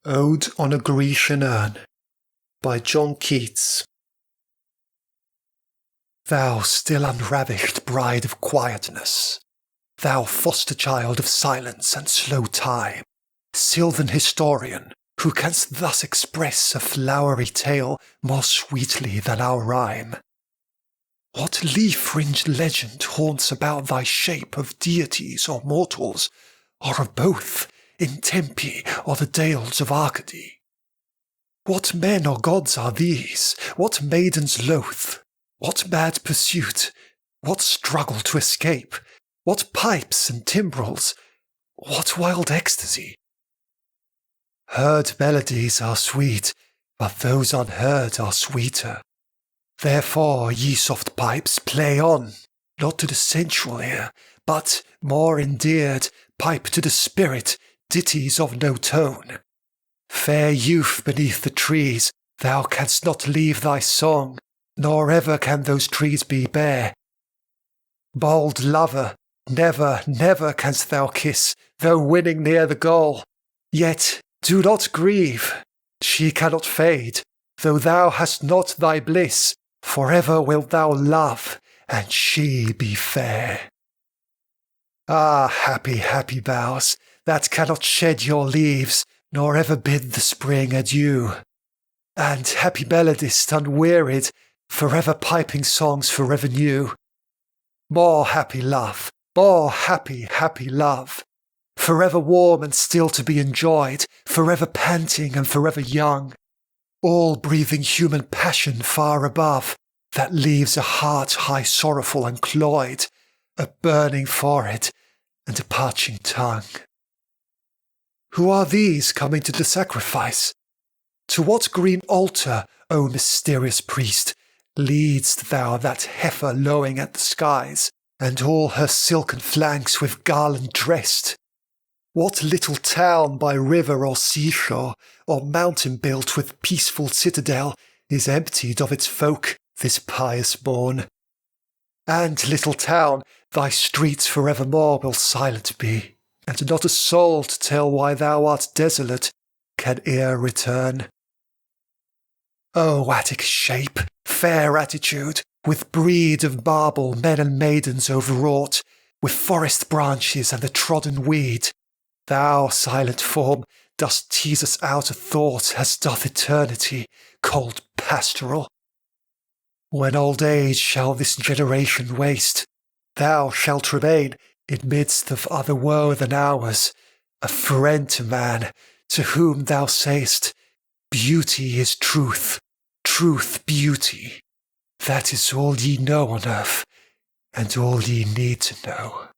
Ode on a Grecian Urn by John Keats. Thou still unravished bride of quietness, thou foster child of silence and slow time, Sylvan historian, who canst thus express a flowery tale more sweetly than our rhyme. What leaf-fringed legend haunts about thy shape of deities or mortals, or of both, in Tempe or the dales of Arcady? What men or gods are these? What maidens loath? What mad pursuit? What struggle to escape? What pipes and timbrels? What wild ecstasy? Heard melodies are sweet, but those unheard are sweeter. Therefore, ye soft pipes, play on, not to the sensual ear, but, more endeared, pipe to the spirit, ditties of no tone. Fair youth beneath the trees, thou canst not leave thy song, nor ever can those trees be bare. Bold lover, never, never canst thou kiss, though winning near the goal. Yet do not grieve, she cannot fade, though thou hast not thy bliss. Forever wilt thou love, and she be fair. Ah, happy, happy boughs, that cannot shed your leaves, nor ever bid the spring adieu. And happy melodist unwearied, forever piping songs forever new. More happy love, more happy, happy love, forever warm and still to be enjoyed, forever panting and forever young, all breathing human passion far above, that leaves a heart high sorrowful and cloyed, a burning forehead and a parching tongue. Who are these coming to the sacrifice? To what green altar, O mysterious priest, leadst thou that heifer lowing at the skies, and all her silken flanks with garland dressed? What little town by river or seashore, or mountain built with peaceful citadel, is emptied of its folk this pious morn? And, little town, thy streets forevermore will silent be, and not a soul to tell why thou art desolate can e'er return. O Attic shape, fair attitude, with breed of marble men and maidens overwrought, with forest branches and the trodden weed, thou, silent form, dost tease us out a thought as doth eternity, cold pastoral. When old age shall this generation waste, thou shalt remain, in midst of other woe than ours, a friend to man, to whom thou say'st, beauty is truth, truth beauty. That is all ye know on earth, and all ye need to know.